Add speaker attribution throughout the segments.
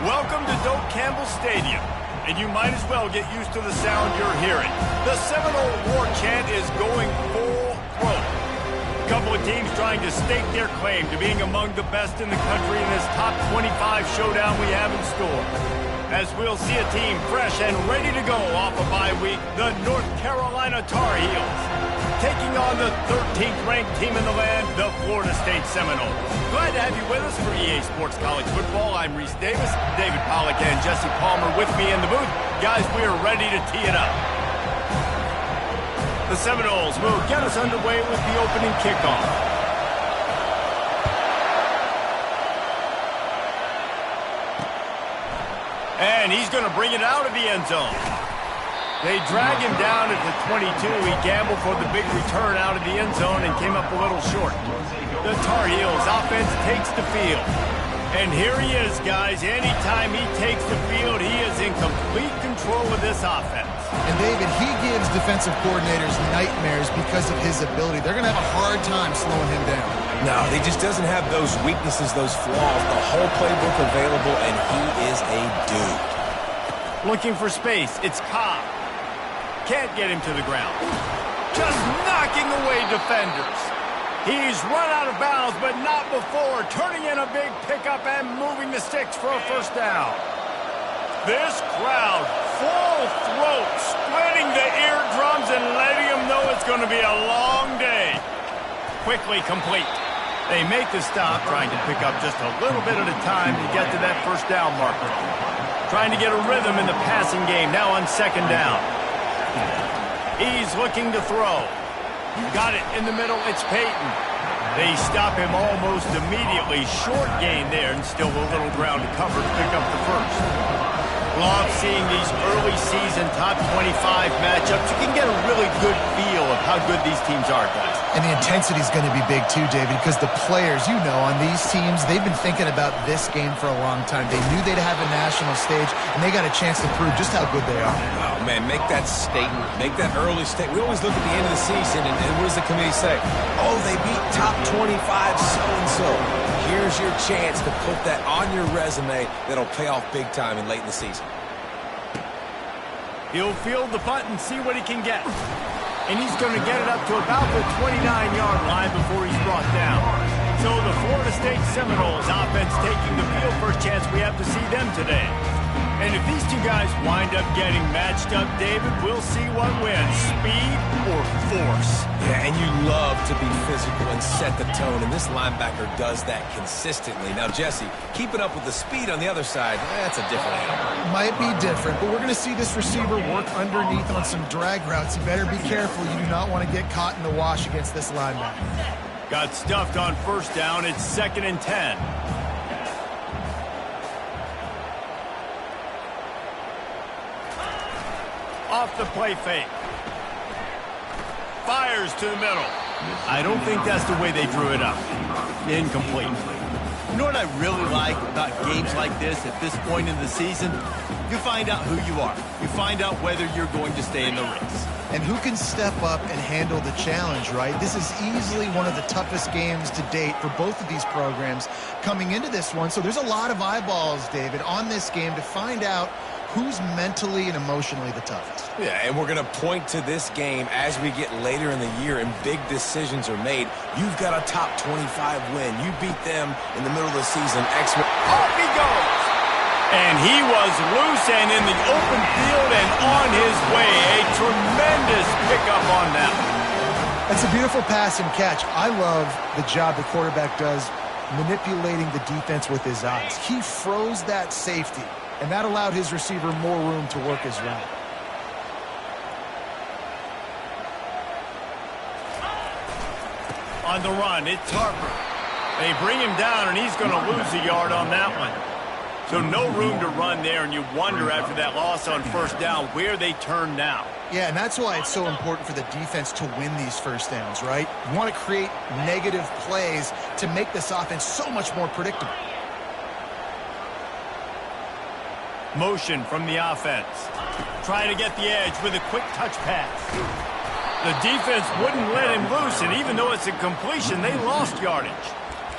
Speaker 1: Welcome to Doak Campbell Stadium, and you might as well get used to the sound you're hearing. The Seminole war chant is going full throat. A couple of teams trying to stake their claim to being among the best in the country in this top 25 showdown we have in store. As we'll see a team fresh and ready to go off a bye week, the North Carolina Tar Heels, taking on the 13th ranked team in the land, the Florida State Seminoles. Glad to have you with us for EA Sports College Football. I'm Reese Davis, David Pollack and Jesse Palmer with me in the booth. Guys, we are ready to tee it up. The Seminoles will get us underway with the opening kickoff. And he's going to bring it out of the end zone. They drag him down at the 22. He gambled for the big return out of the end zone and came up a little short. The Tar Heels offense takes the field. And here he is, guys. Anytime he takes the field, he is in complete control of this offense.
Speaker 2: And David, he gives defensive coordinators nightmares because of his ability. They're going to have a hard time slowing him down.
Speaker 3: No, he just doesn't have those weaknesses, those flaws. The whole playbook available, and he is a dude.
Speaker 1: Looking for space. It's Cobb. Can't get him to the ground. Just knocking away defenders. He's run out of bounds, but not before. Turning in a big pickup and moving the sticks for a first down. This crowd, full throat, splitting the eardrums and letting them know it's going to be a long day. Quickly complete. They make the stop, trying to pick up just a little bit at a time to get to that first down marker. Trying to get a rhythm in the passing game, now on second down. He's looking to throw. Got it in the middle, it's Peyton. They stop him almost immediately. Short gain there, and still a little ground to cover to pick up the first. Love seeing these early season top 25 matchups. You can get a really good feel of how good these teams are, guys.
Speaker 2: And the intensity is going to be big too, David, because the players, you know, on these teams, they've been thinking about this game for a long time. They knew they'd have a national stage, and they got a chance to prove just how good they are.
Speaker 3: Oh, man, make that statement. Make that early statement. We always look at the end of the season, and what does the committee say? Oh, they beat top 25 so-and-so. Here's your chance to put that on your resume that'll pay off big time and late in the season.
Speaker 1: He'll field the punt and see what he can get. And he's going to get it up to about the 29-yard line before he's brought down. So the Florida State Seminoles offense taking the field. First chance we have to see them today. And if these two guys wind up getting matched up, David, we'll see what wins, speed or force.
Speaker 3: Yeah, and you love to be physical and set the tone, and this linebacker does that consistently. Now, Jesse, keeping up with the speed on the other side, that's a different animal.
Speaker 2: Might be different, but we're going to see this receiver work underneath on some drag routes. You better be careful. You do not want to get caught in the wash against this linebacker.
Speaker 1: Got stuffed on first down. It's 2nd and 10. Off the play fake. Fires to the middle. I don't think that's the way they drew it up. Incomplete. You know what I really like about games like this at this point in the season? You find out who you are. You find out whether you're going to stay in the race.
Speaker 2: And who can step up and handle the challenge, right? This is easily one of the toughest games to date for both of these programs coming into this one. So there's a lot of eyeballs, David, on this game to find out who's mentally and emotionally the toughest.
Speaker 3: Yeah, and we're going to point to this game as we get later in the year and big decisions are made. You've got a top 25 win. You beat them in the middle of the season.
Speaker 1: Off he goes! And he was loose and in the open field and on his way. A tremendous pickup on that one.
Speaker 2: That's a beautiful pass and catch. I love the job the quarterback does manipulating the defense with his eyes. He froze that safety, and that allowed his receiver more room to work his route.
Speaker 1: On the run, it's Harper. They bring him down, and he's going to lose a yard on that one. So no room to run there, and you wonder after that loss on first down where they turn now.
Speaker 2: Yeah, and that's why it's so important for the defense to win these first downs, right? You want to create negative plays to make this offense so much more predictable.
Speaker 1: Motion from the offense. Trying to get the edge with a quick touch pass. The defense wouldn't let him loose, and even though it's a completion, they lost yardage.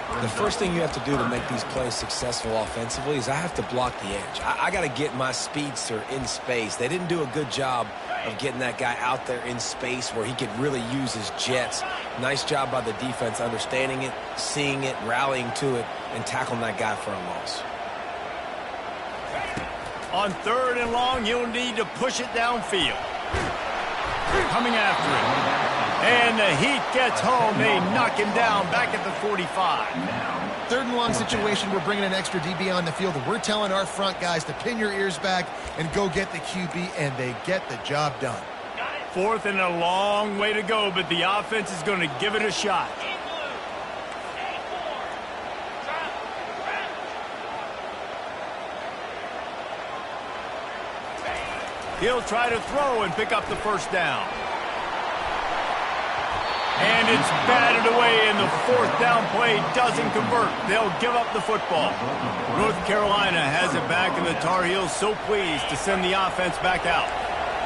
Speaker 3: The first thing you have to do to make these plays successful offensively is I have to block the edge. I got to get my speedster in space. They didn't do a good job of getting that guy out there in space where he could really use his jets. Nice job by the defense understanding it, seeing it, rallying to it, and tackling that guy for a loss.
Speaker 1: On 3rd and long, you'll need to push it downfield. Coming after it. And the heat gets home. They knock him down back at the 45.
Speaker 2: 3rd and long situation, we're bringing an extra DB on the field, and we're telling our front guys to pin your ears back and go get the QB, and they get the job done.
Speaker 1: 4th and a long way to go, but the offense is going to give it a shot. He'll try to throw and pick up the 1st down. And it's batted away, and the 4th down play doesn't convert. They'll give up the football. North Carolina has it back, and the Tar Heels so pleased to send the offense back out.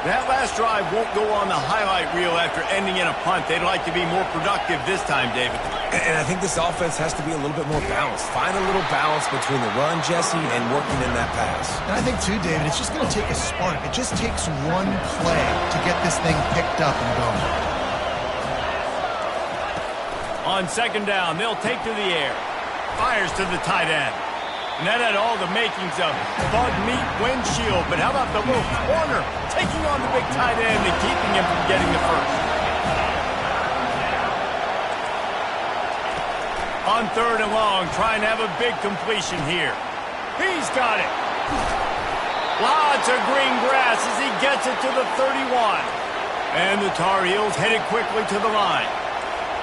Speaker 1: That last drive won't go on the highlight reel after ending in a punt. They'd like to be more productive this time, David.
Speaker 3: And I think this offense has to be a little bit more balanced. Find a little balance between the run, Jesse, and working in that pass.
Speaker 2: And I think, too, David, it's just going to take a spark. It just takes one play to get this thing picked up and going.
Speaker 1: On 2nd down, they'll take to the air. Fires to the tight end. And that had all the makings of bug meat windshield. But how about the little corner taking on the big tight end and keeping him from getting the 1st? On 3rd and long, trying to have a big completion here. He's got it. Lots of green grass as he gets it to the 31. And the Tar Heels headed quickly to the line.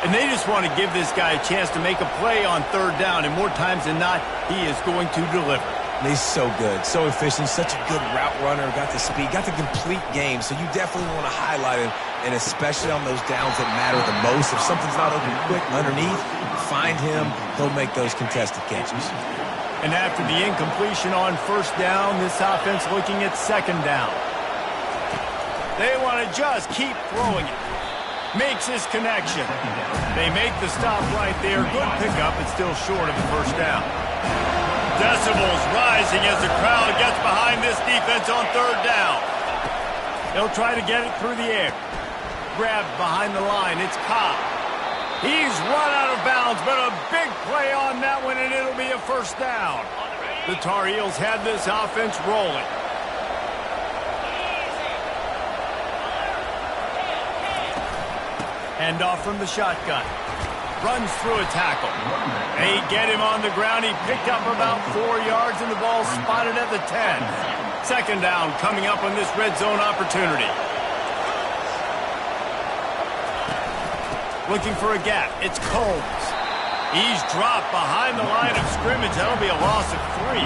Speaker 1: And they just want to give this guy a chance to make a play on 3rd down, and more times than not, he is going to deliver.
Speaker 3: He's so good, so efficient, such a good route runner, got the speed, got the complete game, so you definitely want to highlight him, and especially on those downs that matter the most. If something's not open quick underneath, find him, he'll make those contested catches.
Speaker 1: And after the incompletion on 1st down, this offense looking at 2nd down. They want to just keep throwing it. Makes his connection. They make the stop right there. Good pickup, but still short of the 1st down. Decibels rising as the crowd gets behind this defense on 3rd down. They'll try to get it through the air. Grabbed behind the line. It's Cobb. He's run out of bounds, but a big play on that one, and it'll be a 1st down. The Tar Heels have this offense rolling. Hand off from the shotgun. Runs through a tackle. They get him on the ground. He picked up about 4 yards, and the ball spotted at the 10. 2nd down coming up on this red zone opportunity. Looking for a gap. It's Combs. He's dropped behind the line of scrimmage. That'll be a loss of 3.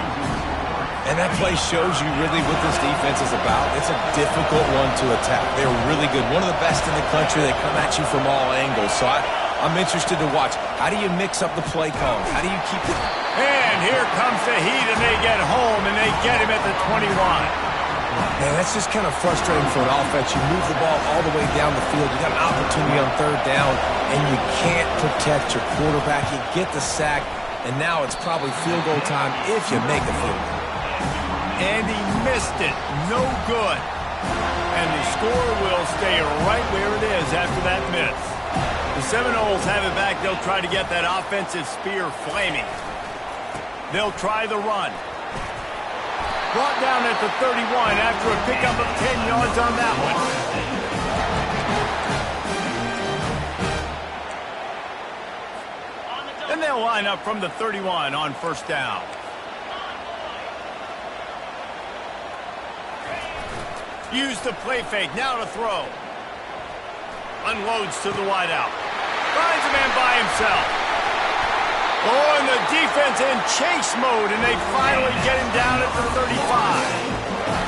Speaker 3: And that play shows you really what this defense is about. It's a difficult one to attack. They're really good. One of the best in the country. They come at you from all angles. So I'm interested to watch. How do you mix up the play calls? How do you keep it?
Speaker 1: And here comes the heat, and they get home, and they get him at the 21.
Speaker 3: Man, that's just kind of frustrating for an offense. You move the ball all the way down the field. You got an opportunity on 3rd down, and you can't protect your quarterback. You get the sack, and now it's probably field goal time if you make a field goal.
Speaker 1: And he missed it. No good. And the score will stay right where it is after that miss. The Seminoles have it back. They'll try to get that offensive spear flaming. They'll try the run. Brought down at the 31 after a pickup of 10 yards on that one. And they'll line up from the 31 on 1st down. Use the play fake, now to throw. Unloads to the wideout. Finds a man by himself. Oh, and the defense in chase mode, and they finally get him down at the 35.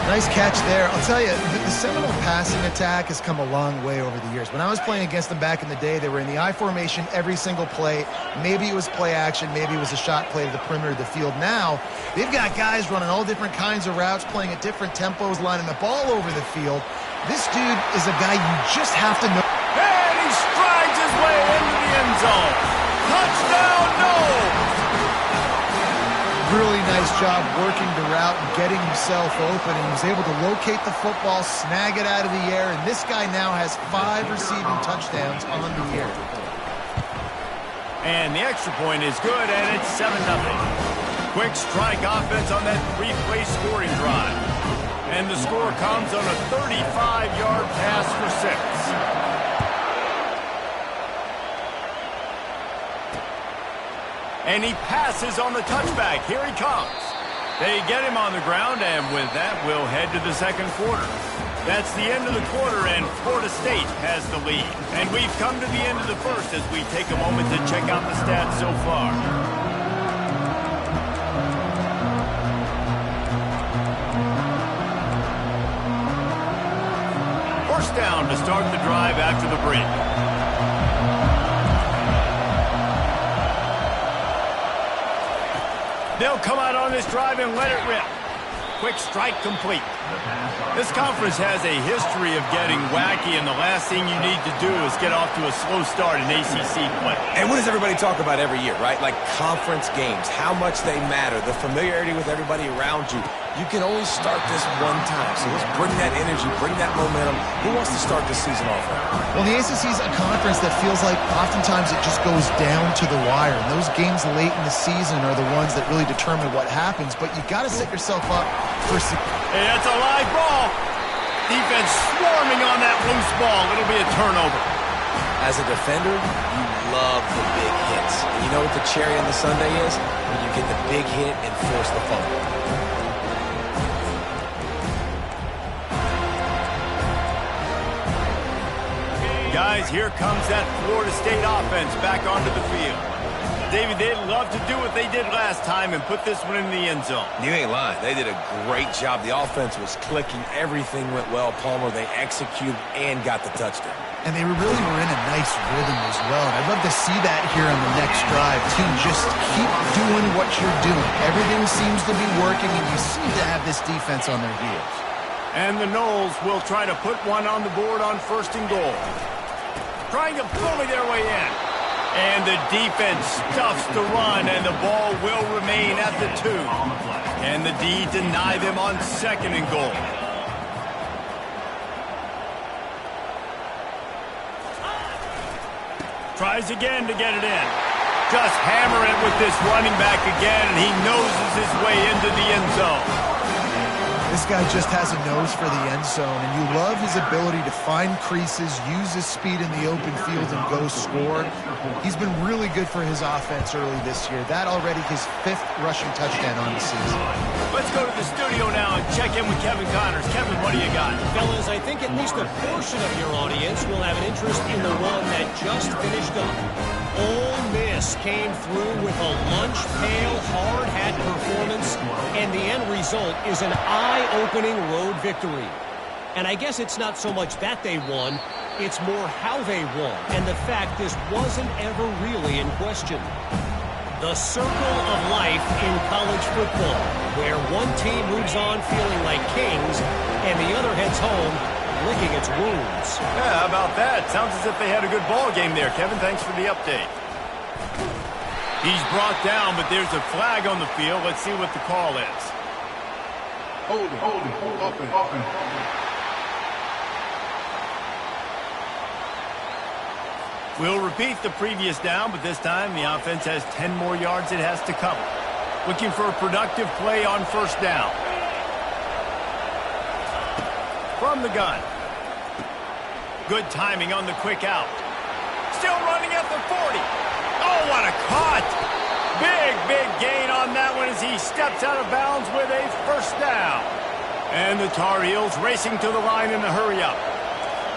Speaker 2: Nice catch there. I'll tell you, the Seminole passing attack has come a long way over the years. When I was playing against them back in the day, they were in the I formation every single play. Maybe it was play action. Maybe it was a shot play to the perimeter of the field. Now, they've got guys running all different kinds of routes, playing at different tempos, lining the ball over the field. This dude is a guy you just have to know.
Speaker 1: And he strides his way into the end zone. Touchdown, no!
Speaker 2: Really nice job working the route and getting himself open. And he was able to locate the football, snag it out of the air, and this guy now has 5 receiving touchdowns on the year.
Speaker 1: And the extra point is good, and it's 7-0. Quick strike offense on that 3-play scoring drive. And the score comes on a 35-yard pass for 6. And he passes on the touchback. Here he comes. They get him on the ground, and with that, we'll head to the second quarter. That's the end of the quarter, and Florida State has the lead. And we've come to the end of the first as we take a moment to check out the stats so far. First down to start the drive after the break. They'll come out on this drive and let it rip. Quick strike complete. This conference has a history of getting wacky, and the last thing you need to do is get off to a slow start in ACC play.
Speaker 3: And what does everybody talk about every year, right? Like conference games, how much they matter, the familiarity with everybody around you. You can only start this one time, so let's bring that energy, bring that momentum. Who wants to start this season off right?
Speaker 2: Well, the ACC is a conference that feels like oftentimes it just goes down to the wire. And those games late in the season are the ones that really determine what happens. But you got to set yourself up for...
Speaker 1: Hey, that's a live ball. Defense swarming on that loose ball. It'll be a turnover.
Speaker 3: As a defender, you love the big hits. And you know what the cherry on the sundae is? When you get the big hit and force the fumble.
Speaker 1: Guys, here comes that Florida State offense back onto the field. David, they'd love to do what they did last time and put this one in the end zone.
Speaker 3: You ain't lying. They did a great job. The offense was clicking. Everything went well. Palmer, they executed and got the touchdown.
Speaker 2: And they really were in a nice rhythm as well. And I'd love to see that here on the next drive, too. Just keep doing what you're doing. Everything seems to be working, and you seem to have this defense on their heels.
Speaker 1: And the Noles will try to put one on the board on 1st and goal. Trying to bully their way in. And the defense stuffs the run, and the ball will remain at the 2. Can the D deny them on 2nd and goal? Tries again to get it in. Just hammer it with this running back again, and he noses his way into the end zone.
Speaker 2: This guy just has a nose for the end zone, and you love his ability to find creases, use his speed in the open field, and go score. He's been really good for his offense early this year. That already his 5th rushing touchdown on the season.
Speaker 1: Let's go to the studio now and check in with Kevin Connors. Kevin, what do you got?
Speaker 4: Fellas, I think at least a portion of your audience will have an interest in the one that just finished up. Ole Miss came through with a lunch pail, hard hat performance, and the end result is an eye-opening road victory. And I guess it's not so much that they won, it's more how they won, and the fact this wasn't ever really in question. The circle of life in college football, where one team moves on feeling like kings, and the other heads home licking its wounds.
Speaker 1: Yeah, how about that? Sounds as if they had a good ball game there. Kevin, thanks for the update. He's brought down, but there's a flag on the field. Let's see what the call is.
Speaker 5: Hold it.
Speaker 1: We'll repeat the previous down, but this time the offense has 10 more yards it has to cover. Looking for a productive play on 1st down. From the gun. Good timing on the quick out. Still running at the 40. Oh, what a cut. Big gain on that one as he steps out of bounds with a 1st down. And the Tar Heels racing to the line in a hurry-up.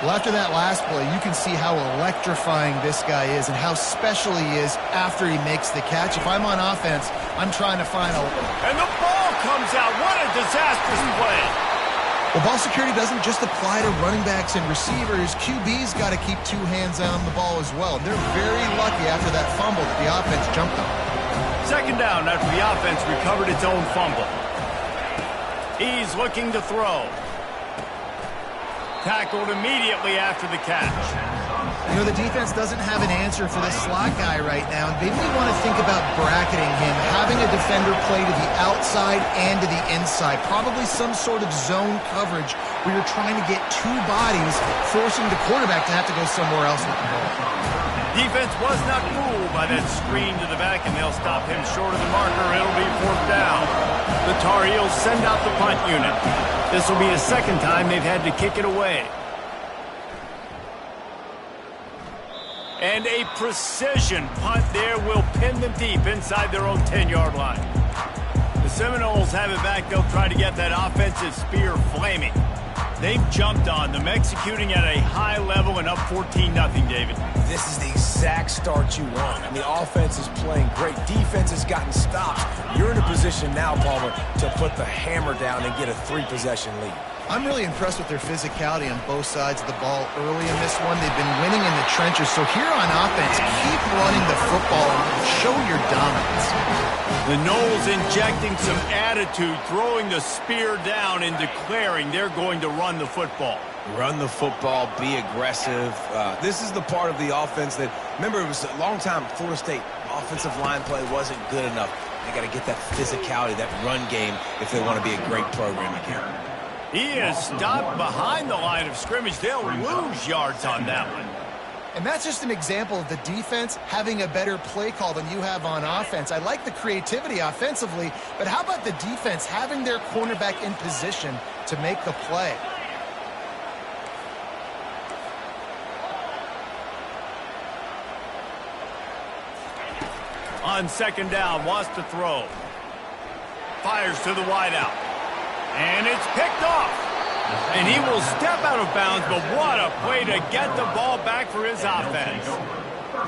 Speaker 2: Well, after that last play, you can see how electrifying this guy is and how special he is after he makes the catch. If I'm on offense, I'm trying to find a...
Speaker 1: And the ball comes out. What a disastrous play.
Speaker 2: Well, ball security doesn't just apply to running backs and receivers. QB's got to keep 2 hands on the ball as well. They're very lucky after that fumble that the offense jumped on.
Speaker 1: 2nd down after the offense recovered its own fumble. He's looking to throw. Tackled immediately after the catch.
Speaker 2: You know, the defense doesn't have an answer for this slot guy right now, and they may want to think about bracketing him, having a defender play to the outside and to the inside, probably some sort of zone coverage where you're trying to get two bodies, forcing the quarterback to have to go somewhere else with the ball.
Speaker 1: Defense was not fooled by that screen to the back, and they'll stop him short of the marker. It'll be 4th down. The Tar Heels send out the punt unit. This will be the second time they've had to kick it away. And a precision punt there will pin them deep inside their own 10-yard line. The Seminoles have it back. They'll try to get that offensive spear flaming. They've jumped on them, executing at a high level and up 14-0, David.
Speaker 3: This is the exact start you want. I mean, offense is playing great. Defense has gotten stops. You're in a position now, Palmer, to put the hammer down and get a 3-possession lead.
Speaker 2: I'm really impressed with their physicality on both sides of the ball early in this one. They've been winning in the trenches. So here on offense, keep running the football and show your dominance.
Speaker 1: The Noles injecting some attitude, throwing the spear down and declaring they're going to run the football.
Speaker 3: Run the football, be aggressive. This is the part of the offense that, remember, it was a long time Florida State offensive line play wasn't good enough. They got to get that physicality, that run game, if they want to be a great program again.
Speaker 1: He is stopped behind the line of scrimmage. They'll lose yards on that one.
Speaker 2: And that's just an example of the defense having a better play call than you have on offense. I like the creativity offensively, but how about the defense having their cornerback in position to make the play?
Speaker 1: On 2nd down, wants to throw. Fires to the wideout. And it's picked off. And he will step out of bounds, but what a play to get the ball back for his offense.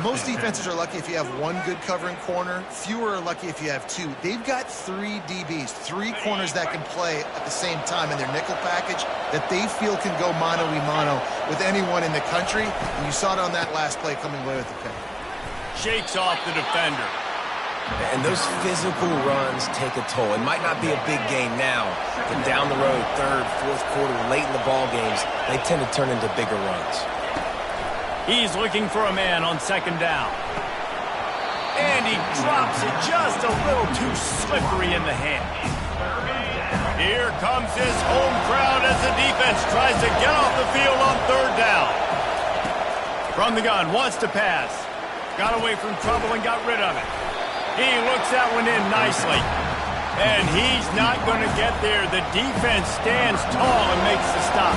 Speaker 2: Most defenses are lucky if you have one good covering corner. Fewer are lucky if you have two. They've got 3 DBs, 3 corners that can play at the same time in their nickel package that they feel can go mano-a-mano with anyone in the country. And you saw it on that last play coming away with the pick.
Speaker 1: Shakes off the defender.
Speaker 3: And those physical runs take a toll. It might not be a big game now, but down the road, 3rd, 4th quarter, late in the ball games, they tend to turn into bigger runs.
Speaker 1: He's looking for a man on 2nd down. And he drops it just a little too slippery in the hand. Here comes his home crowd as the defense tries to get off the field on 3rd down. From the gun, wants to pass. Got away from trouble and got rid of it. He looks that one in nicely. And he's not going to get there. The defense stands tall and makes the stop.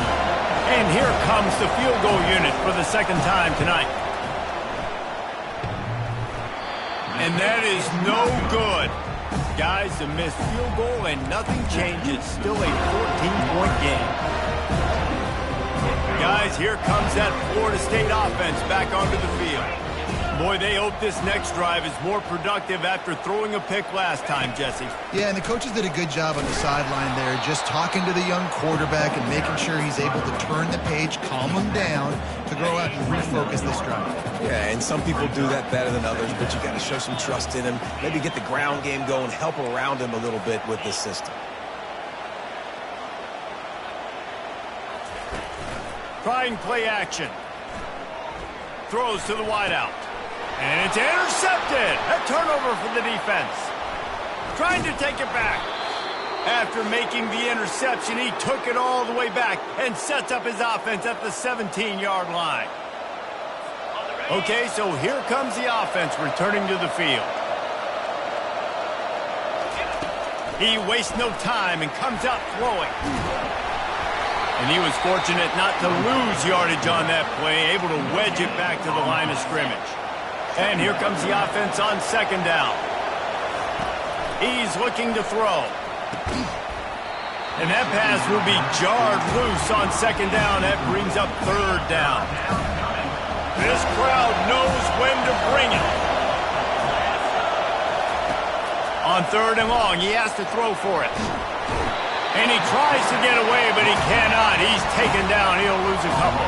Speaker 1: And here comes the field goal unit for the 2nd time tonight. And that is no good. Guys, a missed field goal and nothing changes. Still a 14-point game. Guys, here comes that Florida State offense back onto the field. Boy, they hope this next drive is more productive after throwing a pick last time, Jesse.
Speaker 2: Yeah, and the coaches did a good job on the sideline there, just talking to the young quarterback and making sure he's able to turn the page, calm him down, to go out and refocus this drive.
Speaker 3: Yeah, and some people do that better than others, but you got to show some trust in him, maybe get the ground game going, help around him a little bit with this system.
Speaker 1: Trying play action. Throws to the wideout. And it's intercepted. A turnover for the defense. Trying to take it back. After making the interception, he took it all the way back and sets up his offense at the 17-yard line. Okay, so here comes the offense returning to the field. He wastes no time and comes out throwing. And he was fortunate not to lose yardage on that play, able to wedge it back to the line of scrimmage. And here comes the offense on 2nd down. He's looking to throw. And that pass will be jarred loose on 2nd down. That brings up 3rd down. This crowd knows when to bring it. On 3rd and long, he has to throw for it. And he tries to get away, but he cannot. He's taken down. He'll lose a couple.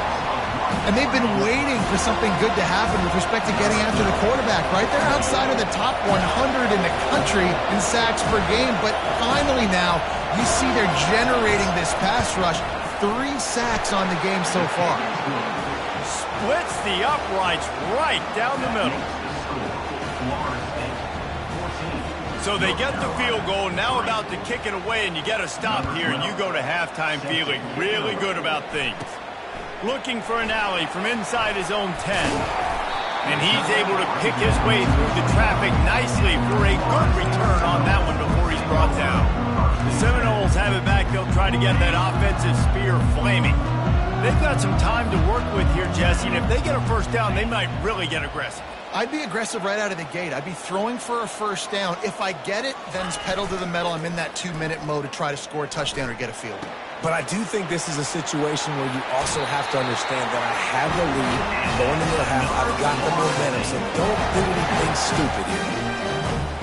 Speaker 2: And they've been waiting for something good to happen with respect to getting after the quarterback, right? They're outside of the top 100 in the country in sacks per game, but finally now you see they're generating this pass rush. 3 sacks on the game so far.
Speaker 1: splits the uprights right down the middle. So they get the field goal, now about to kick it away, and you get a stop here, and you go to halftime feeling really good about things. Looking for an alley from inside his own 10. And he's able to pick his way through the traffic nicely for a good return on that one before he's brought down. The Seminoles have it back. They'll try to get that offensive spear flaming. They've got some time to work with here, Jesse, and if they get a first down, they might really get aggressive.
Speaker 2: I'd be aggressive right out of the gate. I'd be throwing for a first down. If I get it, then it's pedal to the metal. I'm in that 2-minute mode to try to score a touchdown or get a field goal.
Speaker 3: But I do think this is a situation where you also have to understand that I have the lead going into the half. I've got the momentum, so don't do anything stupid here.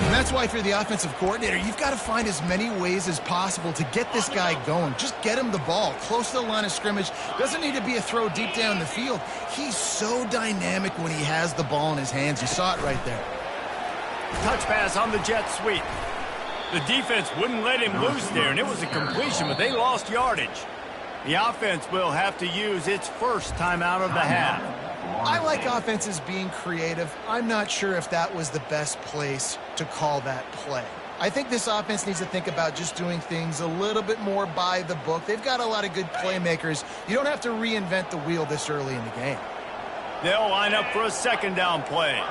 Speaker 2: And that's why if you're the offensive coordinator, you've got to find as many ways as possible to get this guy going. Just get him the ball close to the line of scrimmage. Doesn't need to be a throw deep down the field. He's so dynamic when he has the ball in his hands. You saw it right there.
Speaker 1: Touch pass on the jet sweep. The defense wouldn't let him loose there, and it was a completion, but they lost yardage. The offense will have to use its first timeout of the half.
Speaker 2: I like offenses being creative. I'm not sure if that was the best place to call that play. I think this offense needs to think about just doing things a little bit more by the book. They've got a lot of good playmakers. You don't have to reinvent the wheel this early in the game.
Speaker 1: They'll line up for a second down play.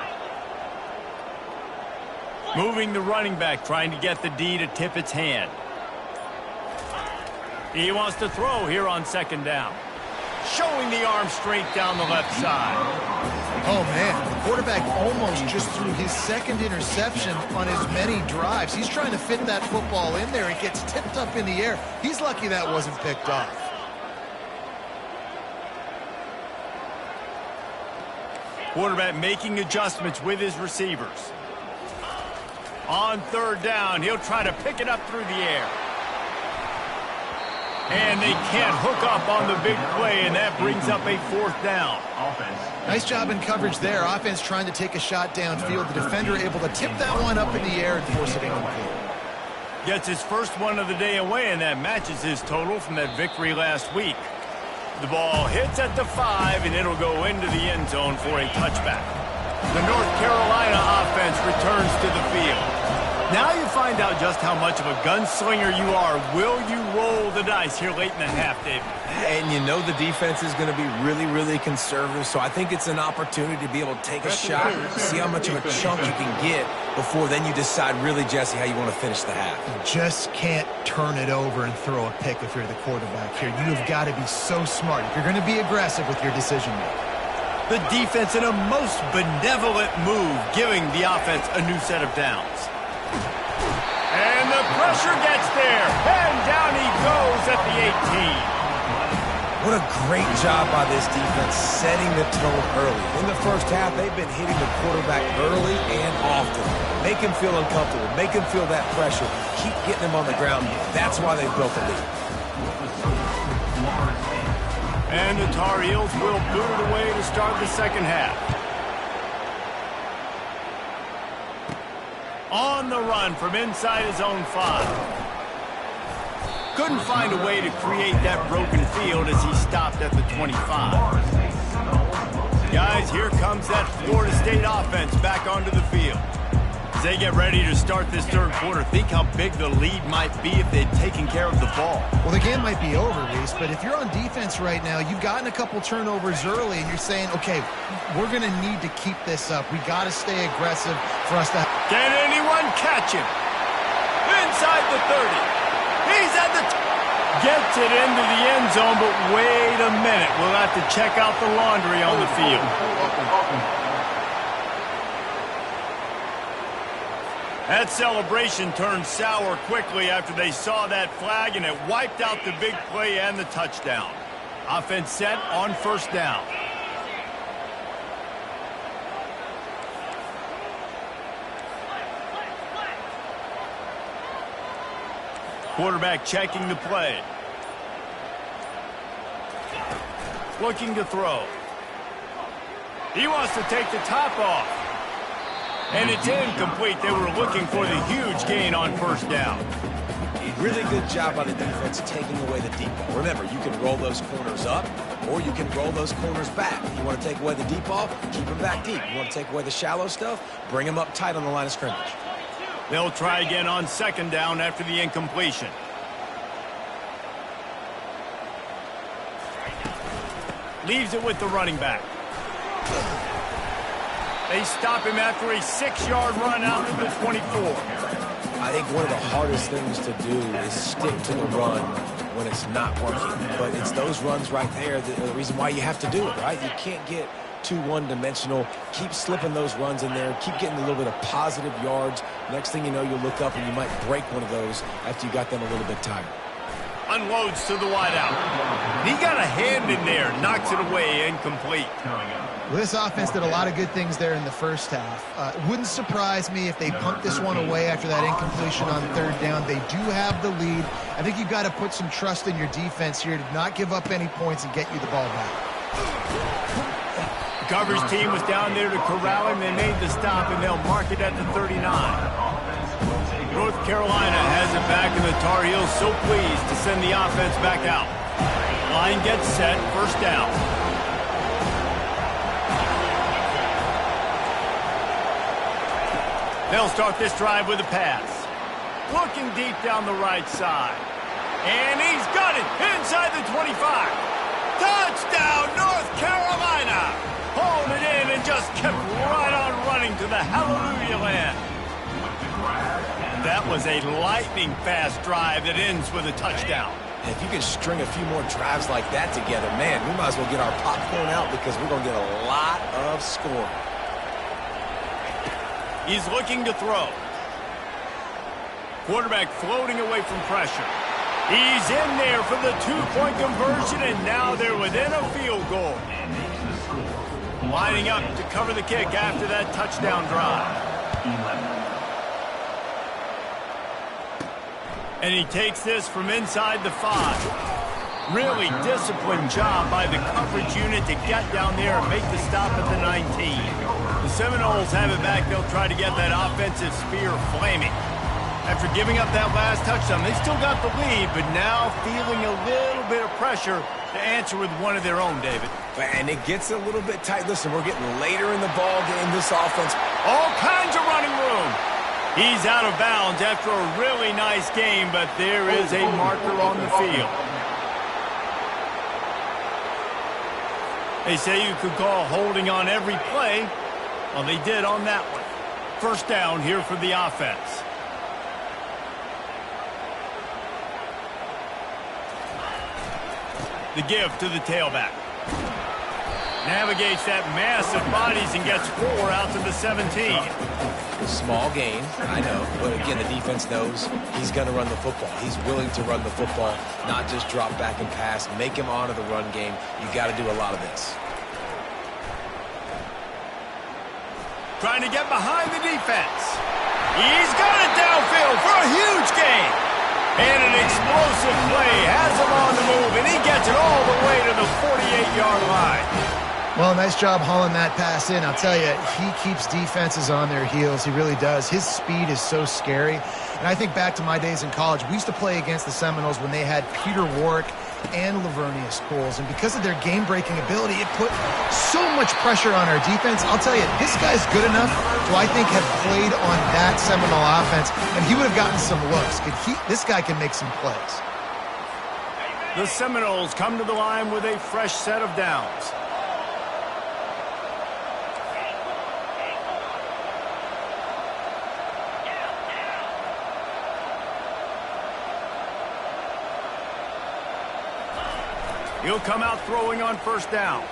Speaker 1: Moving the running back, trying to get the D to tip its hand. He wants to throw here on second down. Showing the arm strength down the left side.
Speaker 2: Oh, man, the quarterback almost just threw his second interception on as many drives. He's trying to fit that football in there. It gets tipped up in the air. He's lucky that wasn't picked off.
Speaker 1: Quarterback making adjustments with his receivers. On third down, he'll try to pick it up through the air. And they can't hook up on the big play, and that brings up a fourth down.
Speaker 2: Nice job in coverage there. Offense trying to take a shot downfield. The defender able to tip that one up in the air and force it incomplete.
Speaker 1: Gets his first one of the day away, and that matches his total from that victory last week. The ball hits at the 5, and it'll go into the end zone for a touchback. The North Carolina offense returns to the field. Now you find out just how much of a gunslinger you are. Will you roll the dice here late in the half, David?
Speaker 3: And you know the defense is going to be really, really conservative, so I think it's an opportunity to be able to take a shot, see how much of a chunk you can get before then you decide really, Jesse, how you want to finish the half.
Speaker 2: You just can't turn it over and throw a pick if you're the quarterback here. You have got to be so smart if you're going to be aggressive with your decision making.
Speaker 1: The defense in a most benevolent move, giving the offense a new set of downs. And the pressure gets there, and down he goes at the 18.
Speaker 3: What a great job by this defense setting the tone early. In the first half, they've been hitting the quarterback early and often. Make him feel uncomfortable, make him feel that pressure, keep getting him on the ground. That's why they built the lead.
Speaker 1: And the Tar Heels will boot it away to start the second half. On the run from inside his own 5. Couldn't find a way to create that broken field as he stopped at the 25. Guys, here comes that Florida State offense back onto the field. As they get ready to start this third quarter, think how big the lead might be if they'd taken care of the ball.
Speaker 2: Well, the game might be over, Reese, but if you're on defense right now, you've gotten a couple turnovers early, and you're saying, okay, we're going to need to keep this up. We got to stay aggressive for us to...
Speaker 1: Can anyone catch him? Inside the 30. He's at the... Gets it into the end zone, but wait a minute. We'll have to check out the laundry on the field. That celebration turned sour quickly after they saw that flag, and it wiped out the big play and the touchdown. Offense set on first down. Quarterback checking the play. Looking to throw. He wants to take the top off. And it's incomplete. They were looking for the huge gain on first down.
Speaker 3: Really good job by the defense taking away the deep ball. Remember, you can roll those corners up, Or you can roll those corners back. You want to take away the deep ball, keep them back deep. You want to take away the shallow stuff, bring them up tight on the line of scrimmage.
Speaker 1: They'll try again on second down after the incompletion. Leaves it with the running back. They stop him after a 6-yard run out to the 24.
Speaker 3: I think one of the hardest things to do is stick to the run when it's not working. But it's those runs right there that are the reason why you have to do it, right? You can't get too one-dimensional. Keep slipping those runs in there. Keep getting a little bit of positive yards. Next thing you know, you'll look up and you might break one of those after you got them a little bit tired.
Speaker 1: Unloads to the wideout. He got a hand in there, knocks it away, incomplete.
Speaker 2: Well, this offense did a lot of good things there in the first half. It wouldn't surprise me if they pumped this one away after that incompletion on third down. They do have the lead. I think you've got to put some trust in your defense here to not give up any points and get you the ball back.
Speaker 1: The coverage team was down there to corral him. They made the stop, and they'll mark it at the 39. North Carolina has it back, and the Tar Heels so pleased to send the offense back out. Line gets set, first down. They'll start this drive with a pass. Looking deep down the right side. And he's got it inside the 25. Touchdown, North Carolina! Hauled it in and just kept right on running to the hallelujah land. That was a lightning-fast drive that ends with a touchdown.
Speaker 3: And if you can string a few more drives like that together, man, we might as well get our popcorn out because we're going to get a lot of scoring.
Speaker 1: He's looking to throw. Quarterback floating away from pressure. He's in there for the two-point conversion, and now they're within a field goal. Lining up to cover the kick after that touchdown drive. And he takes this from inside the 5. Really disciplined job by the coverage unit to get down there and make the stop at the 19. The Seminoles have it back. They'll try to get that offensive spear flaming. After giving up that last touchdown, they've still got the lead, but now feeling a little bit of pressure to answer with one of their own, David.
Speaker 3: And it gets a little bit tight. Listen, we're getting later in the ball game. This offense,
Speaker 1: all kinds of running room. He's out of bounds after a really nice game, but there is a marker on the field. They say you could call holding on every play. Well, they did on that one. First down here for the offense. The give to the tailback. Navigates that mass of bodies and gets 4 out to the 17.
Speaker 3: Small gain, I know. But again, the defense knows he's going to run the football. He's willing to run the football, not just drop back and pass. Make him honor the run game. You got to do a lot of this.
Speaker 1: Trying to get behind the defense. He's got it downfield for a huge gain. And an explosive play has him on the move, and he gets it all the way to the 48-yard line.
Speaker 2: Well, nice job hauling that pass in. I'll tell you, he keeps defenses on their heels. He really does. His speed is so scary. And I think back to my days in college. We used to play against the Seminoles when they had Peter Warrick and Lavernius Coles. And because of their game-breaking ability, it put so much pressure on our defense. I'll tell you, this guy's good enough to, I think, have played on that Seminole offense, and he would have gotten some looks. This guy can make some plays.
Speaker 1: The Seminoles come to the line with a fresh set of downs. He'll come out throwing on first down.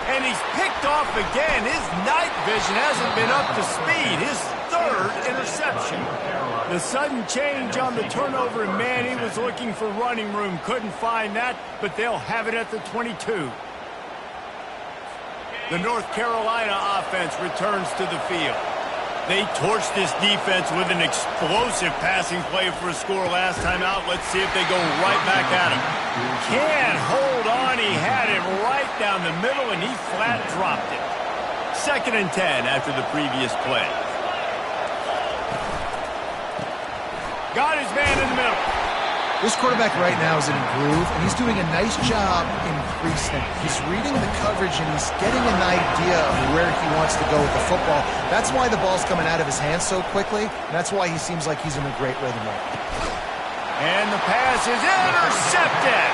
Speaker 1: And he's picked off again. His night vision hasn't been up to speed. His third interception. The sudden change on the turnover, and man, he was looking for running room. Couldn't find that, but they'll have it at the 22. The North Carolina offense returns to the field. They torched this defense with an explosive passing play for a score last time out. Let's see if they go right back at him. Can't hold on. He had it right down the middle, and he flat dropped it. 2nd and 10 after the previous play. Got his man in the middle.
Speaker 2: This quarterback right now is in a groove, and he's doing a nice job in pre-snap. He's reading the coverage, and he's getting an idea of where he wants to go with the football. That's why the ball's coming out of his hands so quickly, and that's why he seems like he's in a great rhythm right now.
Speaker 1: And the pass is intercepted.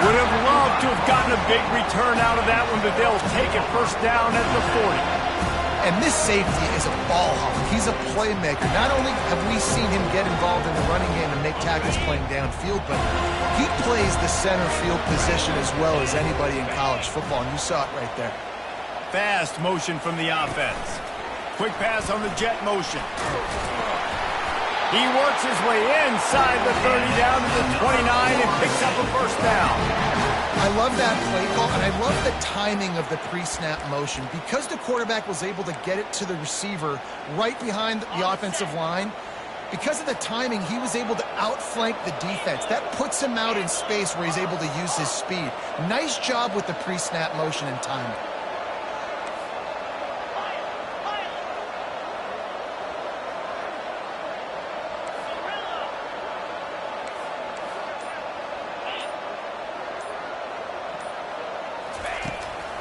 Speaker 1: Would have loved to have gotten a big return out of that one, but they'll take it first down at the 40.
Speaker 2: And this safety is a ball hawk. He's a playmaker. Not only have we seen him get involved in the running game and make tackles playing downfield, but he plays the center field position as well as anybody in college football, and you saw it right there.
Speaker 1: Fast motion from the offense. Quick pass on the jet motion. He works his way inside the 30 down to the 29 and picks up a first down.
Speaker 2: I love that play call, and I love the timing of the pre-snap motion. Because the quarterback was able to get it to the receiver right behind the offensive line, because of the timing, he was able to outflank the defense. That puts him out in space where he's able to use his speed. Nice job with the pre-snap motion and timing.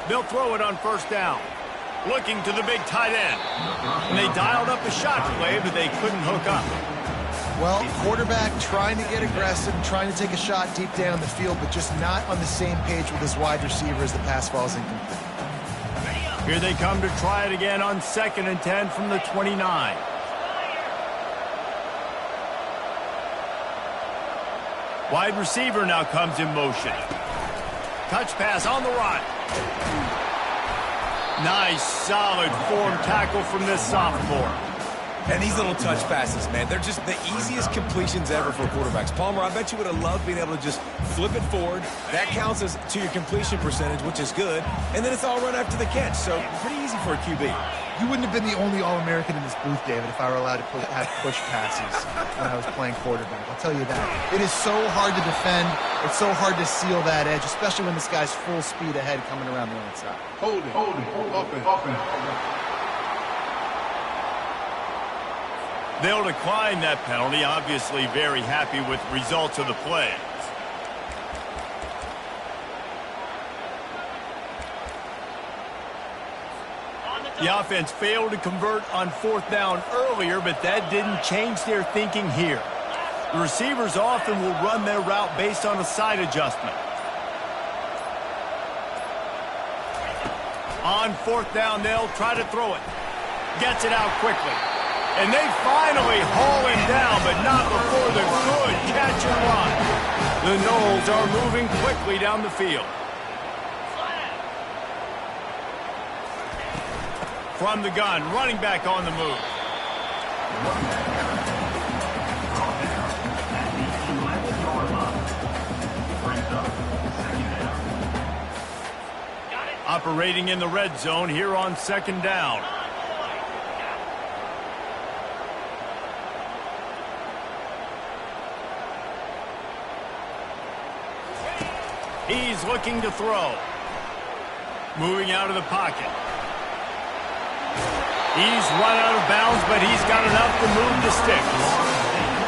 Speaker 1: They'll throw it on first down. Looking to the big tight end. And they dialed up a shot play, but they couldn't hook up.
Speaker 2: Well, quarterback trying to get aggressive, trying to take a shot deep down the field, but just not on the same page with his wide receiver as the pass falls incomplete.
Speaker 1: Here they come to try it again on 2nd and 10 from the 29. Wide receiver now comes in motion. Touch pass on the run. Nice, solid form tackle from this sophomore.
Speaker 3: And these little touch passes, man, they're just the easiest completions ever for quarterbacks. Palmer, I bet you would have loved being able to just flip it forward. That counts as to your completion percentage, which is good. And then it's all run after the catch, so pretty easy for a QB.
Speaker 2: You wouldn't have been the only All-American in this booth, David, if I were allowed to have push passes when I was playing quarterback. I'll tell you that. It is so hard to defend. It's so hard to seal that edge, especially when this guy's full speed ahead coming around the outside.
Speaker 5: Hold it. Offense.
Speaker 1: They'll decline that penalty, obviously very happy with the results of the play. The offense failed to convert on 4th down earlier, but that didn't change their thinking here. The receivers often will run their route based on a side adjustment. On 4th down, they'll try to throw it. Gets it out quickly. And they finally haul him down, but not before the good catch and run. The Noles are moving quickly down the field. From the gun, running back on the move. Operating in the red zone here on 2nd down. He's looking to throw. Moving out of the pocket. He's run out of bounds, but he's got enough to move the sticks.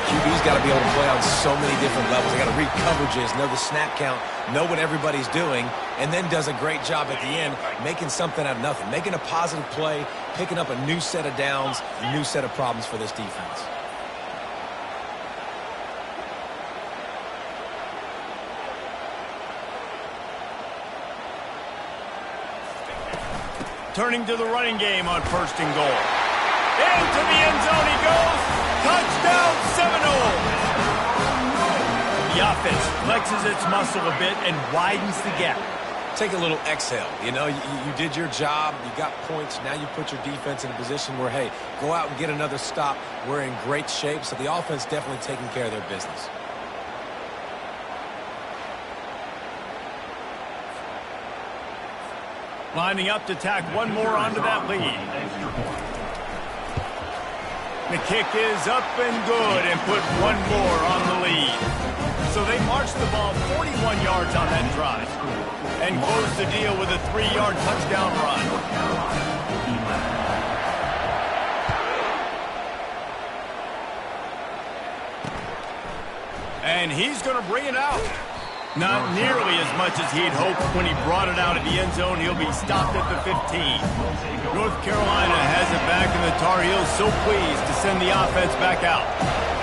Speaker 3: QB's got to be able to play on so many different levels. They got to read coverages, know the snap count, know what everybody's doing, and then does a great job at the end making something out of nothing, making a positive play, picking up a new set of downs, a new set of problems for this defense.
Speaker 1: Turning to the running game on 1st and goal. Into the end zone he goes. Touchdown, Seminoles. The offense flexes its muscle a bit and widens the gap.
Speaker 3: Take a little exhale. You know, you did your job. You got points. Now you put your defense in a position where, hey, go out and get another stop. We're in great shape. So the offense definitely taking care of their business.
Speaker 1: Lining up to tack one more onto that lead. The kick is up and good and put one more on the lead. So they marched the ball 41 yards on that drive and closed the deal with a 3-yard touchdown run. And he's going to bring it out. Not nearly as much as he'd hoped when he brought it out of the end zone. He'll be stopped at the 15. North Carolina has it back, and the Tar Heels so pleased to send the offense back out.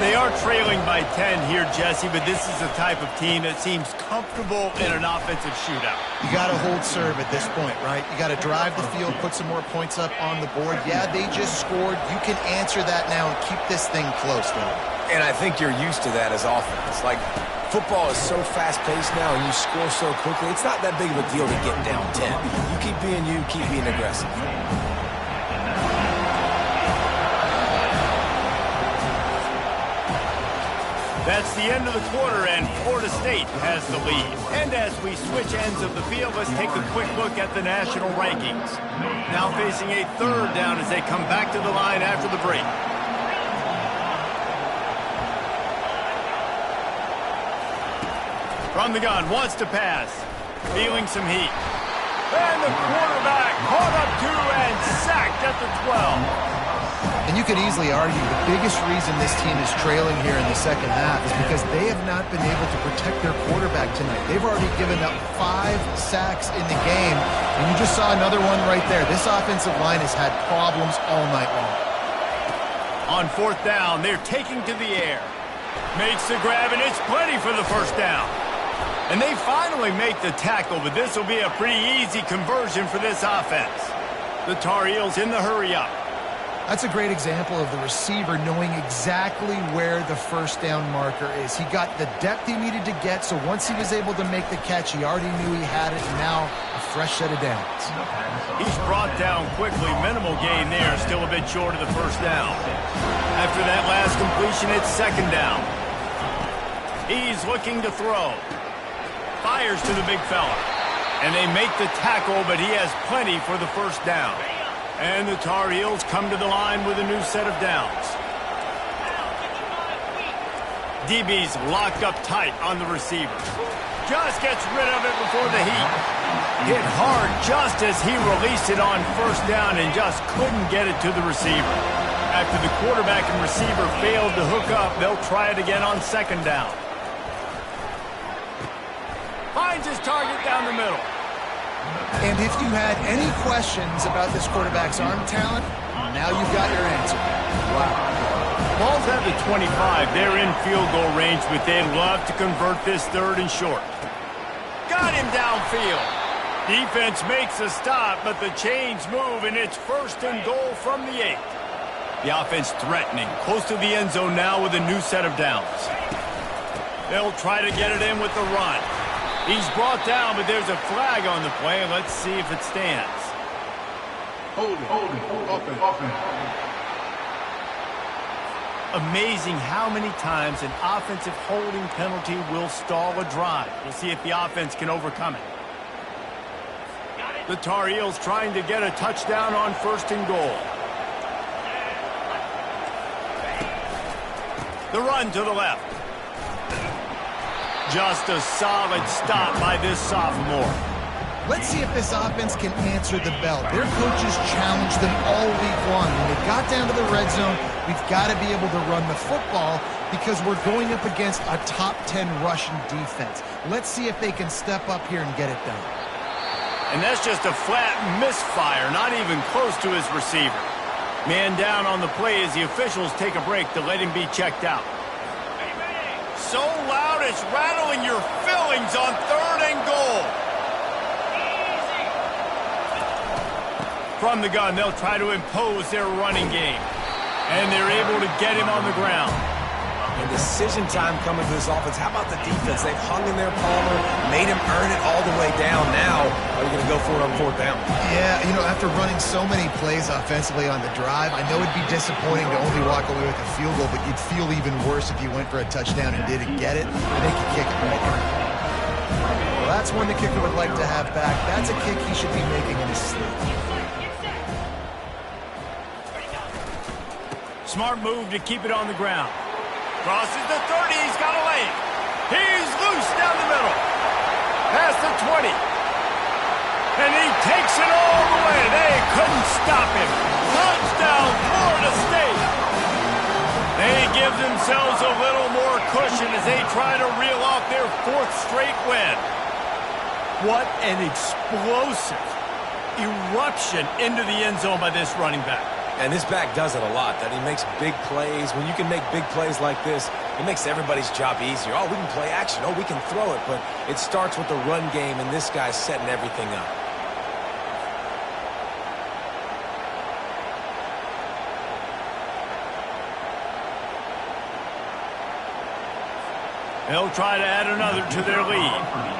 Speaker 1: They are trailing by 10 here, Jesse, but this is the type of team that seems comfortable in an offensive shootout.
Speaker 2: You got to hold serve at this point, right? You got to drive the field, put some more points up on the board. Yeah, they just scored. You can answer that now and keep this thing close, though.
Speaker 3: And I think you're used to that as offense. Like, football is so fast-paced now, and you score so quickly, it's not that big of a deal to get down 10. You keep being you, keep being aggressive.
Speaker 1: That's the end of the quarter, and Florida State has the lead. And as we switch ends of the field, let's take a quick look at the national rankings. Now facing a third down as they come back to the line after the break. From the gun, wants to pass. Feeling some heat. And the quarterback caught up to and sacked at the 12.
Speaker 2: And you could easily argue the biggest reason this team is trailing here in the second half is because they have not been able to protect their quarterback tonight. They've already given up 5 sacks in the game, and you just saw another one right there. This offensive line has had problems all night long.
Speaker 1: On fourth down, they're taking to the air. Makes the grab, and it's plenty for the first down. And they finally make the tackle, but this will be a pretty easy conversion for this offense. The Tar Heels in the hurry-up.
Speaker 2: That's a great example of the receiver knowing exactly where the first down marker is. He got the depth he needed to get, so once he was able to make the catch, he already knew he had it, and now a fresh set of downs.
Speaker 1: He's brought down quickly. Minimal gain there, still a bit short of the first down. After that last completion, it's second down. He's looking to throw. Fires to the big fella. And they make the tackle, but he has plenty for the first down. And the Tar Heels come to the line with a new set of downs. DB's locked up tight on the receiver. Just gets rid of it before the heat. Hit hard just as he released it on first down and just couldn't get it to the receiver. After the quarterback and receiver failed to hook up, they'll try it again on second down. Finds his target down the middle.
Speaker 2: And if you had any questions about this quarterback's arm talent, now you've got your answer. Wow.
Speaker 1: Ball's at the 25. They're in field goal range, but they'd love to convert this third and short. Got him downfield. Defense makes a stop, but the chains move, and it's first and goal from the 8. The offense threatening, close to the end zone now with a new set of downs. They'll try to get it in with the run. He's brought down, but there's a flag on the play. Let's see if it stands.
Speaker 5: Hold it, open.
Speaker 1: Amazing how many times an offensive holding penalty will stall a drive. We'll see if the offense can overcome it. The Tar Heels trying to get a touchdown on first and goal. The run to the left. Just a solid stop by this sophomore.
Speaker 2: Let's see if this offense can answer the bell. Their coaches challenged them all week long. When they got down to the red zone, we've got to be able to run the football because we're going up against a top 10 Russian defense. Let's see if they can step up here and get it done.
Speaker 1: And that's just a flat misfire, not even close to his receiver. Man down on the play as the officials take a break to let him be checked out. So loud it's rattling your fillings on third and goal. From the gun, they'll try to impose their running game. And they're able to get him on the ground.
Speaker 3: And decision time coming to this offense. How about the defense? They've hung in their Palmer, made him earn it all the way down. Now, are you going to go for it on fourth down?
Speaker 2: Yeah, you know, after running so many plays offensively on the drive, I know it'd be disappointing to only walk away with a field goal, but you'd feel even worse if you went for a touchdown and didn't get it. I think you kick it right here. Well, that's one the kicker would like to have back. That's a kick he should be making in his sleep.
Speaker 1: Smart move to keep it on the ground. Crosses the 30, he's got a lane. He's loose down the middle. Past the 20. And he takes it all the way. They couldn't stop him. Touchdown, Florida State. They give themselves a little more cushion as they try to reel off their 4th straight win. What an explosive eruption into the end zone by this running back.
Speaker 3: And this back does it a lot, that he makes big plays. When you can make big plays like this, it makes everybody's job easier. Oh, we can play action. Oh, we can throw it. But it starts with the run game, and this guy's setting everything up.
Speaker 1: They'll try to add another to their lead.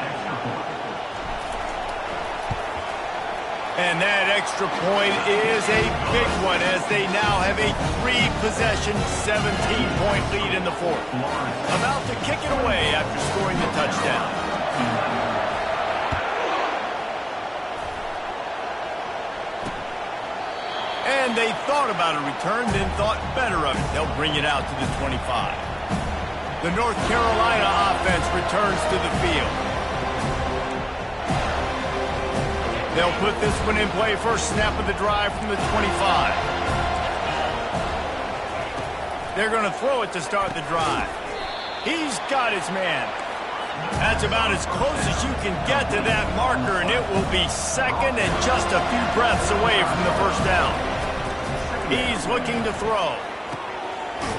Speaker 1: And that extra point is a big one as they now have a 3-possession, 17-point lead in the 4th. About to kick it away after scoring the touchdown. And they thought about a return, then thought better of it. They'll bring it out to the 25. The North Carolina offense returns to the field. They'll put this one in play. First snap of the drive from the 25. They're going to throw it to start the drive. He's got his man. That's about as close as you can get to that marker, and it will be second and just a few breaths away from the first down. He's looking to throw.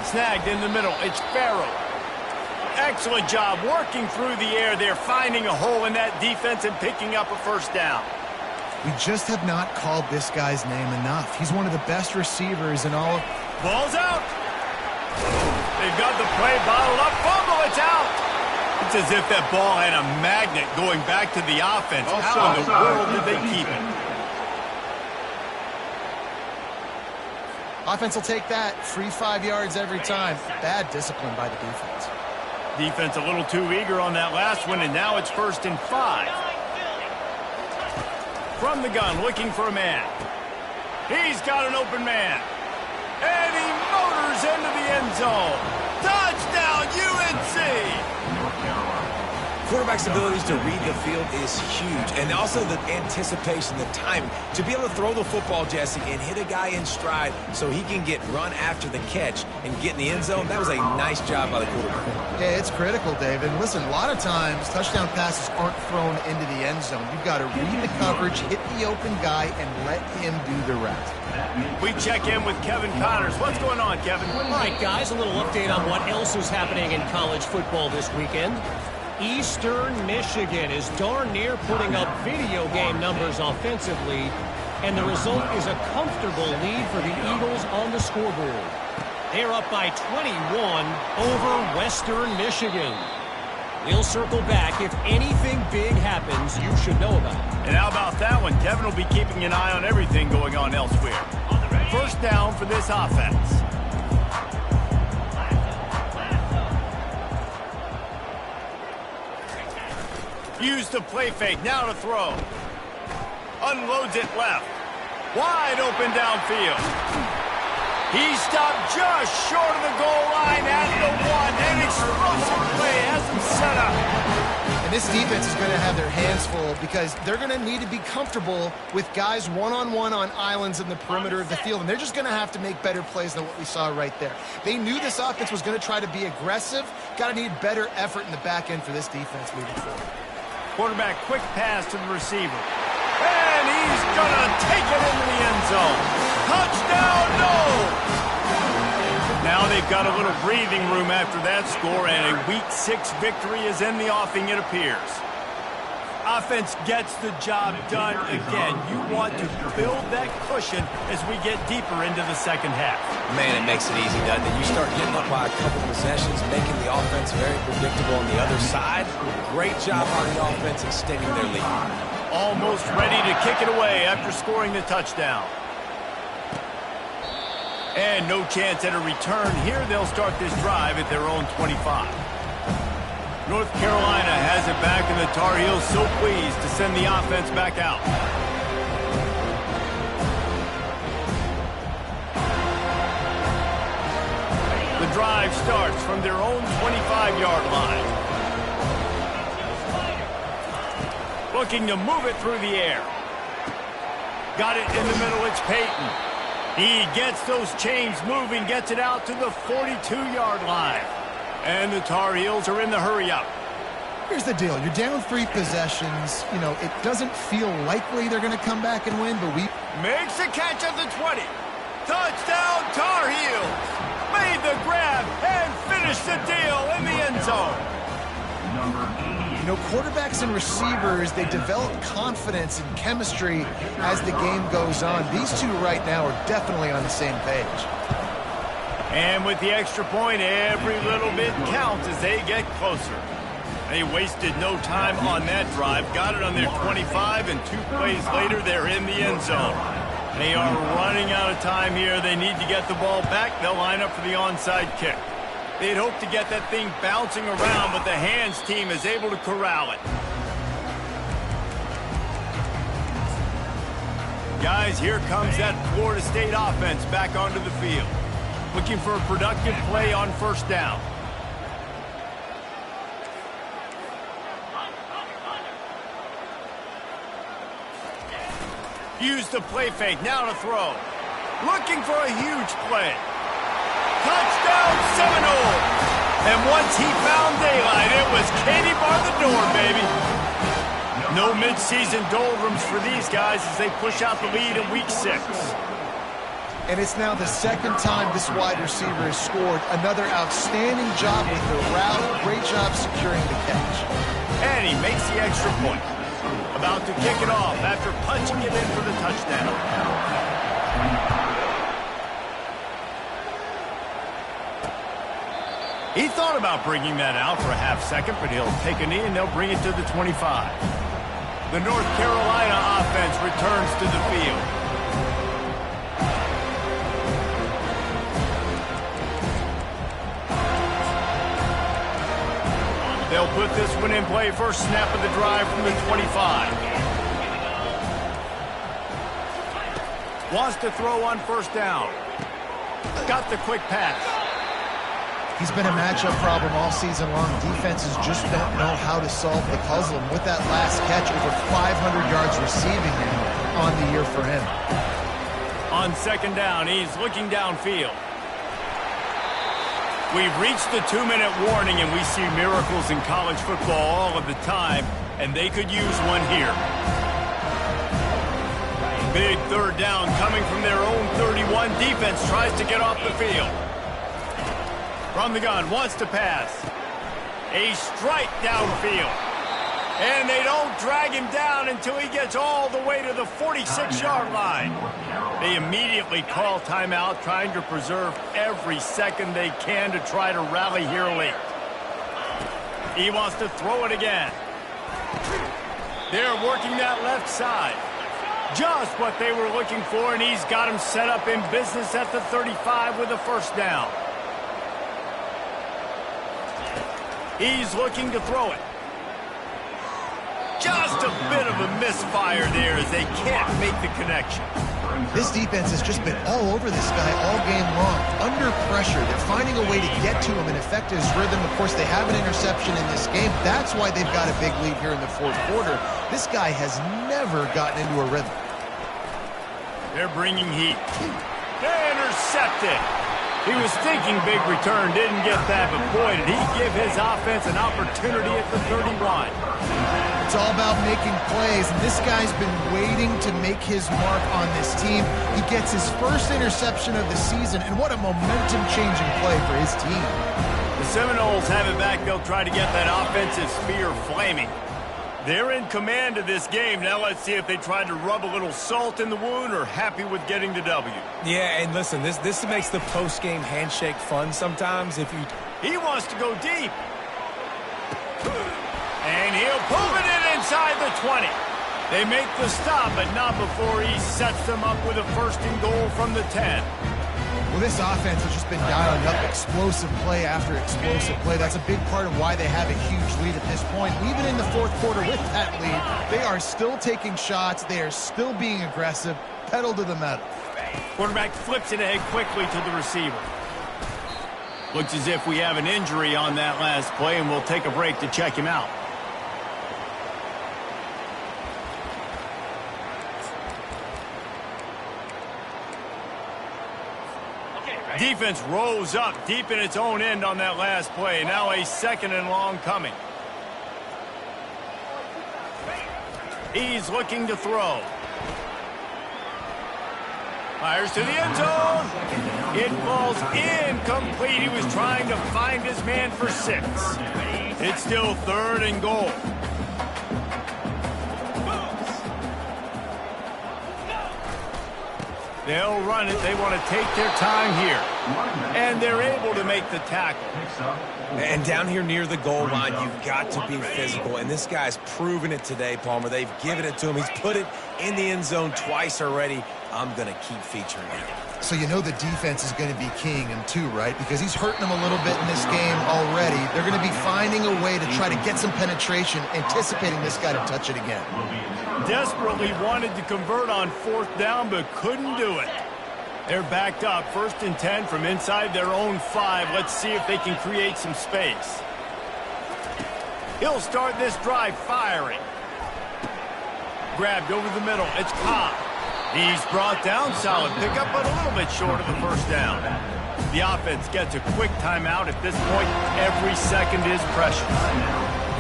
Speaker 1: Snagged in the middle. It's Farrell. Excellent job working through the air there, finding a hole in that defense and picking up a first down.
Speaker 2: We just have not called this guy's name enough. He's one of the best receivers in all of...
Speaker 1: Ball's out. They've got the play bottled up. Fumble, it's out. It's as if that ball had a magnet going back to the offense. How in the world did they keep it?
Speaker 2: Offense will take that. Free 5 yards every time. Bad discipline by the defense.
Speaker 1: Defense a little too eager on that last one, and now it's 1st and 5. From the gun, looking for a man. He's got an open man. And he motors into the end zone. Touchdown, UNC!
Speaker 3: Quarterback's abilities to read the field is huge, and also the anticipation, the timing. To be able to throw the football, Jesse, and hit a guy in stride so he can get run after the catch and get in the end zone, that was a nice job by the quarterback.
Speaker 2: Yeah, it's critical, David. Listen, a lot of times, touchdown passes aren't thrown into the end zone. You've got to read the coverage, hit the open guy, and let him do the rest.
Speaker 1: We check in with Kevin Connors. What's going on, Kevin?
Speaker 4: All right, guys, a little update on what else is happening in college football this weekend. Eastern Michigan is darn near putting up video game numbers offensively, and the result is a comfortable lead for the Eagles on the scoreboard. They're up by 21 over Western Michigan. We'll circle back. If anything big happens, you should know about it.
Speaker 1: And how about that one? Kevin will be keeping an eye on everything going on elsewhere. First down for this offense. Used to play fake, now to throw. Unloads it left. Wide open downfield. He stopped just short of the goal line at the 1. An explosive play has him set up.
Speaker 2: And this defense is going to have their hands full because they're going to need to be comfortable with guys one-on-one on islands in the perimeter of the field. And they're just going to have to make better plays than what we saw right there. They knew this offense was going to try to be aggressive. Got to need better effort in the back end for this defense moving forward.
Speaker 1: Quarterback, quick pass to the receiver. And he's going to take it into the end zone. Touchdown, no! Now they've got a little breathing room after that score, and a Week 6 victory is in the offing, it appears. Offense gets the job done again. You want to build that cushion as we get deeper into the second half.
Speaker 3: Man, it makes it easy, doesn't it? You start getting up by a couple possessions, making the offense very predictable on the other side. Great job on the offense extending their lead.
Speaker 1: Almost ready to kick it away after scoring the touchdown. And no chance at a return here. They'll start this drive at their own 25. North Carolina has it back, and the Tar Heels so pleased to send the offense back out. The drive starts from their own 25-yard line. Looking to move it through the air. Got it in the middle, it's Peyton. He gets those chains moving, gets it out to the 42-yard line. And the Tar Heels are in the hurry-up.
Speaker 2: Here's the deal. You're down 3 possessions. You know, it doesn't feel likely they're going to come back and win, but we...
Speaker 1: Makes the catch at the 20. Touchdown, Tar Heels. Made the grab and finished the deal in the end zone.
Speaker 2: You know, quarterbacks and receivers, they develop confidence and chemistry as the game goes on. These two right now are definitely on the same page.
Speaker 1: And with the extra point, every little bit counts as they get closer. They wasted no time on that drive. Got it on their 25, and 2 plays later, they're in the end zone. They are running out of time here. They need to get the ball back. They'll line up for the onside kick. They'd hope to get that thing bouncing around, but the hands team is able to corral it. Guys, here comes that Florida State offense back onto the field. Looking for a productive play on first down. Use the play fake, now to throw. Looking for a huge play. Touchdown Seminole! And once he found daylight, it was Katie bar the door, baby. No midseason doldrums for these guys as they push out the lead in week 6.
Speaker 2: And it's now the 2nd time this wide receiver has scored. Another outstanding job with the route. Great job securing the catch.
Speaker 1: And he makes the extra point. About to kick it off after punching it in for the touchdown. He thought about bringing that out for a half second, but he'll take a knee and they'll bring it to the 25. The North Carolina offense returns to the field. They'll put this one in play. First snap of the drive from the 25. Wants to throw on first down. Got the quick pass.
Speaker 2: He's been a matchup problem all season long. Defenses just don't know how to solve the puzzle. And with that last catch, over 500 yards receiving now on the year for him.
Speaker 1: On second down, he's looking downfield. We've reached the 2-minute warning, and we see miracles in college football all of the time, and they could use one here. Big third down coming from their own 31. Defense tries to get off the field. From the gun, wants to pass. A strike downfield. And they don't drag him down until he gets all the way to the 46-yard line. They immediately call timeout, trying to preserve every second they can to try to rally here late. He wants to throw it again. They're working that left side. Just what they were looking for, and he's got him set up in business at the 35 with a first down. He's looking to throw it. Just a bit of a misfire there as they can't make the connection.
Speaker 2: This defense has just been all over this guy all game long. Under pressure, they're finding a way to get to him and affect his rhythm. Of course, they have an interception in this game. That's why they've got a big lead here in the 4th quarter. This guy has never gotten into a rhythm.
Speaker 1: They're bringing heat. They're intercepted. He was thinking big return, didn't get that, but boy, did he give his offense an opportunity at the 31.
Speaker 2: It's all about making plays, and this guy's been waiting to make his mark on this team. He gets his first interception of the season, and what a momentum-changing play for his team.
Speaker 1: The Seminoles have it back. They'll try to get that offensive spear flaming. They're in command of this game. Now let's see if they try to rub a little salt in the wound or happy with getting the W.
Speaker 3: Yeah, and listen, this makes the post-game handshake fun sometimes.
Speaker 1: He wants to go deep. And he'll pull it in inside the 20. They make the stop, but not before he sets them up with a first and goal from the 10.
Speaker 2: Well, this offense has just been dialing up explosive play after explosive play. That's a big part of why they have a huge lead at this point. Even in the 4th quarter with that lead, they are still taking shots. They are still being aggressive. Pedal to the metal.
Speaker 1: Quarterback flips it ahead quickly to the receiver. Looks as if we have an injury on that last play, and we'll take a break to check him out. Defense rose up deep in its own end on that last play. Now a 2nd and long coming. He's looking to throw. Fires to the end zone. It falls incomplete. He was trying to find his man for 6. It's still 3rd and goal. They'll run it. They want to take their time here. And they're able to make the tackle.
Speaker 3: And down here near the goal line, you've got to be physical. And this guy's proven it today, Palmer. They've given it to him. He's put it in the end zone twice already. I'm going to keep featuring him.
Speaker 2: So you know the defense is going to be keying him too, right? Because he's hurting them a little bit in this game already. They're going to be finding a way to try to get some penetration, anticipating this guy to touch it again.
Speaker 1: Desperately wanted to convert on 4th down, but couldn't do it. They're backed up, 1st and 10 from inside their own 5. Let's see if they can create some space. He'll start this drive firing. Grabbed over the middle. It's Cobb. He's brought down. Solid pickup, but a little bit short of the 1st down. The offense gets a quick timeout. At this point, every second is precious.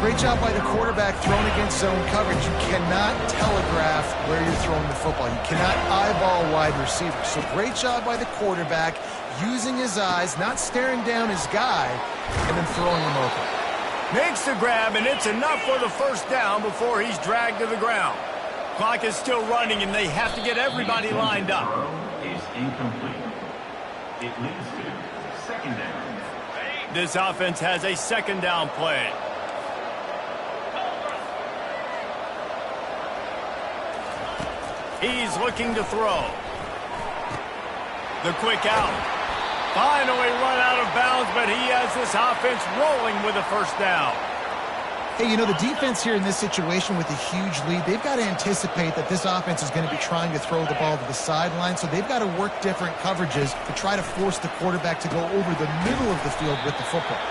Speaker 2: Great job by the quarterback thrown against zone coverage. You cannot telegraph where you're throwing the football. You cannot eyeball wide receivers. So great job by the quarterback using his eyes, not staring down his guy, and then throwing him open.
Speaker 1: Makes the grab, and it's enough for the 1st down before he's dragged to the ground. Clock is still running, and they have to get everybody lined up.
Speaker 5: Is incomplete. It leads to 2nd down.
Speaker 1: This offense has a 2nd down play. He's looking to throw. The quick out. Finally run out of bounds, but he has this offense rolling with a 1st down.
Speaker 2: Hey, you know, the defense here in this situation with a huge lead, they've got to anticipate that this offense is going to be trying to throw the ball to the sideline, so they've got to work different coverages to try to force the quarterback to go over the middle of the field with the football.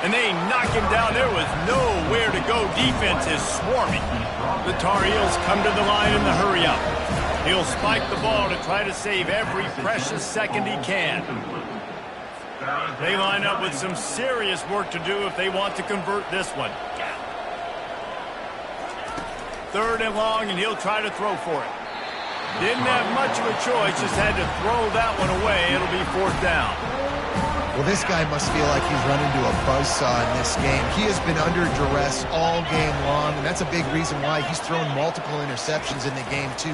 Speaker 1: And they knock him down. There was nowhere to go. Defense is swarming. The Tar Heels come to the line in the hurry-up. He'll spike the ball to try to save every precious second he can. They line up with some serious work to do if they want to convert this one. 3rd and long, and he'll try to throw for it. Didn't have much of a choice, just had to throw that one away. It'll be 4th down.
Speaker 2: Well, this guy must feel like he's run into a buzzsaw in this game. He has been under duress all game long, and that's a big reason why he's thrown multiple interceptions in the game, too.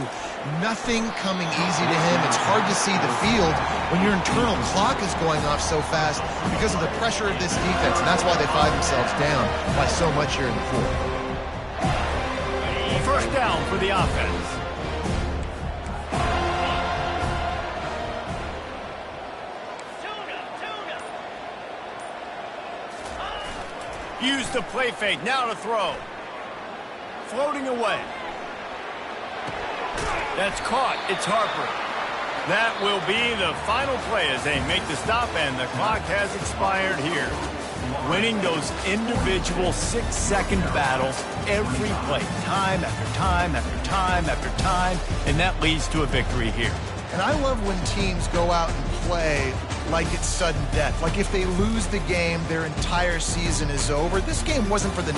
Speaker 2: Nothing coming easy to him. It's hard to see the field when your internal clock is going off so fast because of the pressure of this defense, and that's why they find themselves down by so much here in the 4th.
Speaker 1: 1st down for the offense. Use the play fake, now to throw. Floating away. That's caught, it's Harper. That will be the final play as they make the stop, and the clock has expired here. Winning those individual 6-second battles every play, time after time after time after time, and that leads to a victory here.
Speaker 2: And I love when teams go out and play like it's sudden death. Like if they lose the game, their entire season is over. This game wasn't for the